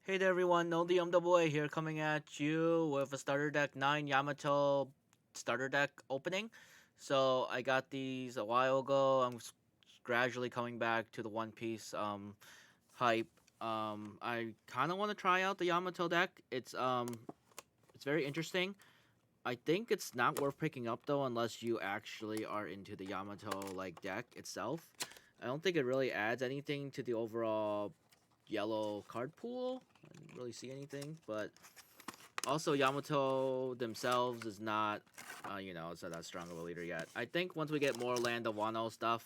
Hey there everyone, No DMAA here coming at you with a starter deck 9 Yamato starter deck opening. So I got these a while ago. I'm gradually coming back to the One Piece hype. I kind of want to try out the Yamato deck. It's very interesting. I think it's not worth picking up though unless you actually are into the Yamato like deck itself. I don't think it really adds anything to the overall yellow card pool. I didn't really see anything, but also Yamato themselves is not, it's not that strong of a leader yet. I think once we get more Land of Wano stuff,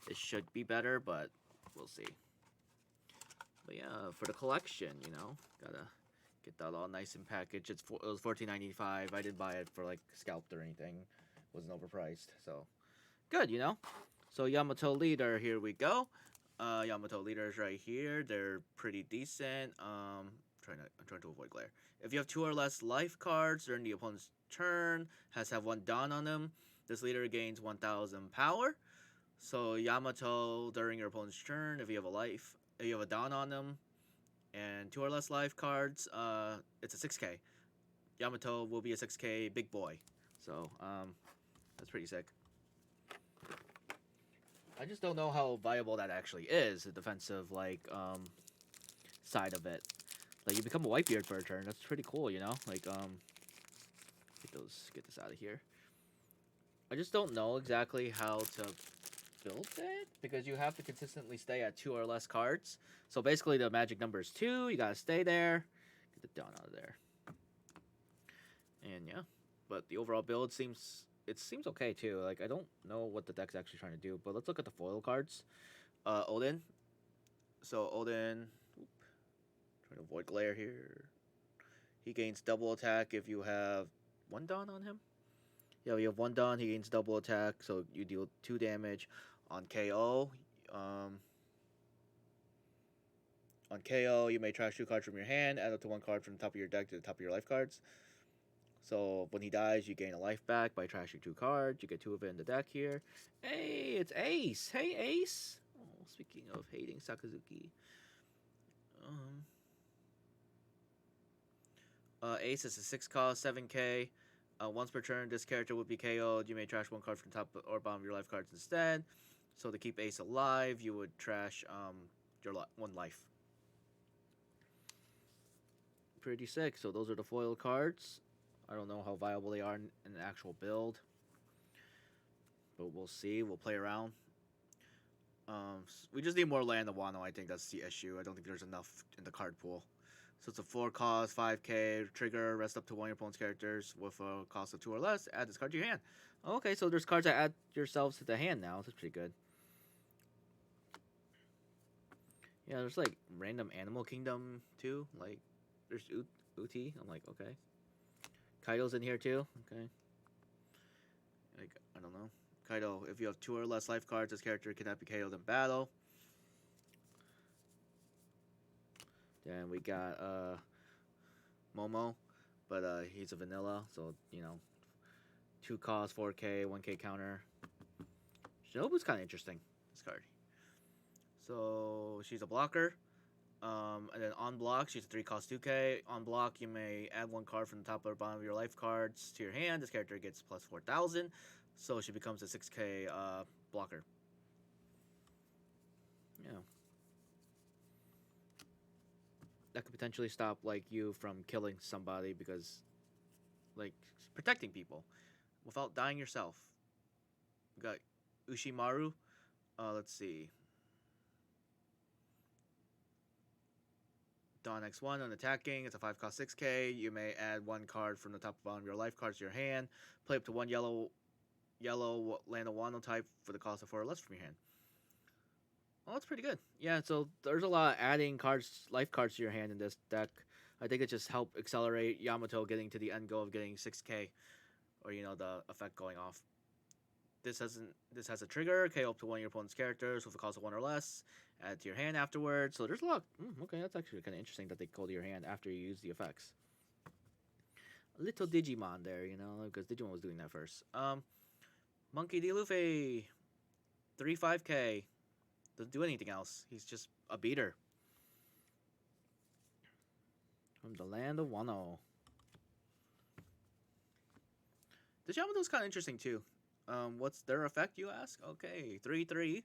it should be better, but we'll see. But yeah, for the collection, gotta get that all nice and packaged. It was $14.95. I didn't buy it for like scalped or anything. It wasn't overpriced, so good. So Yamato leader, here we go. Yamato leaders right here. They're pretty decent. I'm trying to avoid glare. If you have 2 or less life cards during the opponent's turn, has to have 1 Dawn on them. This leader gains 1,000 power. So Yamato during your opponent's turn, if you have a Dawn on them, and 2 or less life cards, it's a 6K. Yamato will be a 6K big boy. So that's pretty sick. I just don't know how viable that actually is, the defensive side of it. Like you become a Whitebeard for a turn. That's pretty cool. Get this out of here. I just don't know exactly how to build it because you have to consistently stay at 2 or less cards. So basically the magic number is 2. You gotta stay there. Get the Dawn out of there. And yeah, but the overall build seems okay too. Like I don't know what the deck's actually trying to do, but let's look at the foil cards. Odin. So Odin, trying to avoid glare here. He gains double attack if you have 1 Dawn on him. Yeah, you have 1 Dawn. He gains double attack, so you deal 2 damage on KO. Um, on KO, you may trash 2 cards from your hand, add up to 1 card from the top of your deck to the top of your life cards. So when he dies, you gain a life back by trashing 2 cards. You get 2 of it in the deck here. Hey, it's Ace. Hey, Ace. Oh, speaking of hating Sakazuki. Ace is a 6 cost, 7K. Once per turn, this character would be KO'd. You may trash 1 card from top or bottom of your life cards instead. So to keep Ace alive, you would trash your 1 life. Pretty sick. So those are the foil cards. I don't know how viable they are in an actual build, but we'll see. We'll play around. We just need more Land of Wano. I think that's the issue. I don't think there's enough in the card pool. So it's a 4 cost, 5K trigger, rest up to 1 of your opponent's characters with a cost of 2 or less. Add this card to your hand. Okay, so there's cards that add yourselves to the hand now. That's pretty good. Yeah, there's like random Animal Kingdom too. Like there's Uti. I'm like, okay. Kaido's in here too. Okay. Like I don't know. Kaido, if you have 2 or less life cards, this character cannot be KO'd in battle. Then we got Momo, but he's a vanilla, so 2 cost, 4K, 1K counter. Shinobu's kind of interesting. This card. So she's a blocker. And then on block, she's a 3 cost 2K. On block, you may add 1 card from the top or bottom of your life cards to your hand. This character gets plus 4,000, so she becomes a 6K blocker. Yeah. That could potentially stop like you from killing somebody because like protecting people without dying yourself. We got Ushimaru. Let's see. Dawn X1 on attacking. It's a 5 cost 6K. You may add 1 card from the top of bottom of your life cards to your hand. Play up to 1 yellow Land of Wano type for the cost of 4 or less from your hand. Oh, that's pretty good. Yeah, so there's a lot of adding life cards to your hand in this deck. I think it just helped accelerate Yamato getting to the end goal of getting 6K, or the effect going off. This has a trigger, KO up to 1 of your opponent's characters with a cost of 1 or less. Add it to your hand afterwards. So there's a lot. Okay, that's actually kind of interesting that they go to your hand after you use the effects. A little Digimon there, because Digimon was doing that first. Monkey D. Luffy, 3 5K. Doesn't do anything else. He's just a beater. from the land of Wano. This Yamato's kind of interesting too. What's their effect, you ask? Okay, 3/3.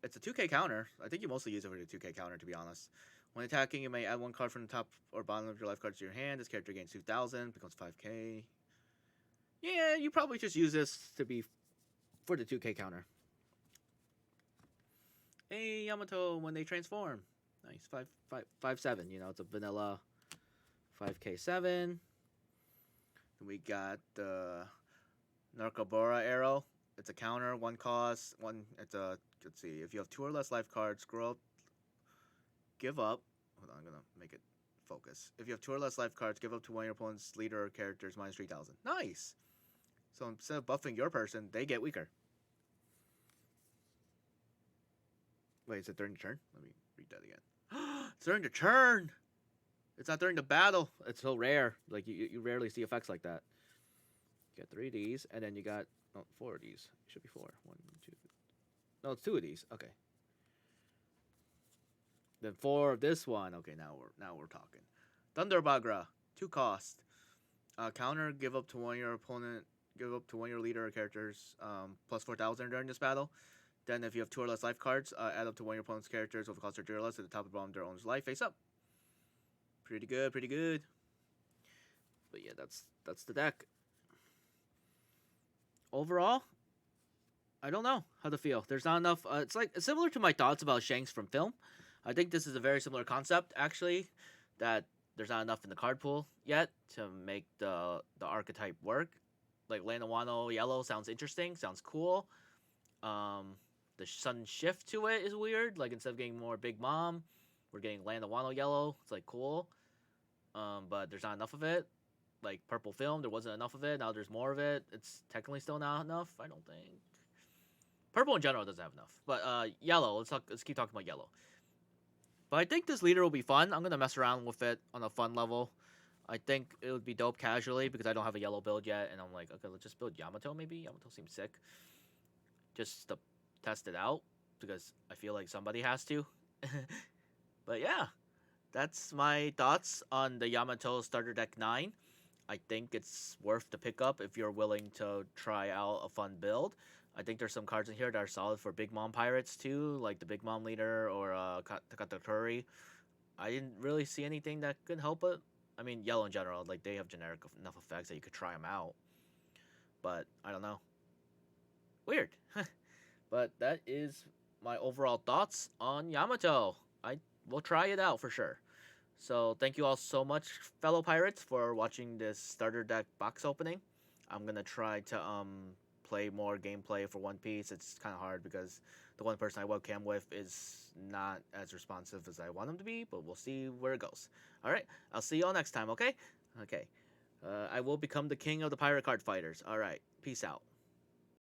It's a 2K counter. I think you mostly use it for the 2K counter, to be honest. When attacking, you may add one card from the top or bottom of your life cards to your hand. This character gains 2,000, becomes 5K. Yeah, you probably just use this to be for the 2K counter. Hey, Yamato, when they transform. Nice, 5/7. You know, it's a vanilla 5K7. We got the Narcobora arrow. It's a counter, one cost, one. It's a. Let's see. If you have 2 or less life cards, scroll up. Give up. Hold on, I'm gonna make it focus. If you have 2 or less life cards, give up to one of your opponent's leader or characters minus 3,000. Nice. So instead of buffing your person, they get weaker. Wait, is it during the turn? Let me read that again. It's during the turn. It's not during the battle. It's so rare. Like you rarely see effects like that. You got 3 of these, and then you got 4 of these. It should be 4. 1, 2. No, it's 2 of these. Okay. Then 4 of this one. Okay, now we're talking. Thunder Bagra, 2 cost. Counter, give up to one of your opponent. Give up to one of your leader or characters. Plus 4,000 during this battle. Then if you have 2 or less life cards, add up to one of your opponent's characters with a cost of 3 or less at the top of the bottom of their own life face up. Pretty good, pretty good. But yeah, that's the deck. Overall, I don't know how to feel. There's not enough. It's similar to my thoughts about Shanks from film. I think this is a very similar concept, actually, that there's not enough in the card pool yet to make the archetype work. Like Land of Wano yellow sounds interesting, sounds cool. The sudden shift to it is weird. Like instead of getting more Big Mom, we're getting Land of Wano yellow. It's like cool. But there's not enough of it. Like purple film, there wasn't enough of it. Now there's more of it. It's technically still not enough, I don't think. Purple in general doesn't have enough. But yellow, let's keep talking about yellow. But I think this leader will be fun. I'm gonna mess around with it on a fun level. I think it would be dope casually because I don't have a yellow build yet, and I'm like, okay, let's just build Yamato maybe. Yamato seems sick. Just to test it out because I feel like somebody has to. But yeah, that's my thoughts on the Yamato Starter Deck 9. I think it's worth the pickup if you're willing to try out a fun build. I think there's some cards in here that are solid for Big Mom Pirates too, like the Big Mom Leader or Takatakuri. I didn't really see anything that could help it. I mean, yellow in general, like they have generic enough effects that you could try them out. But I don't know. Weird. But that is my overall thoughts on Yamato. I will try it out for sure. So thank you all so much, fellow pirates, for watching this starter deck box opening. I'm gonna try to play more gameplay for One Piece. It's kind of hard because the one person I webcam with is not as responsive as I want him to be, but we'll see where it goes. All right, I'll see you all next time. Okay. I will become the king of the pirate card fighters. All right, peace out.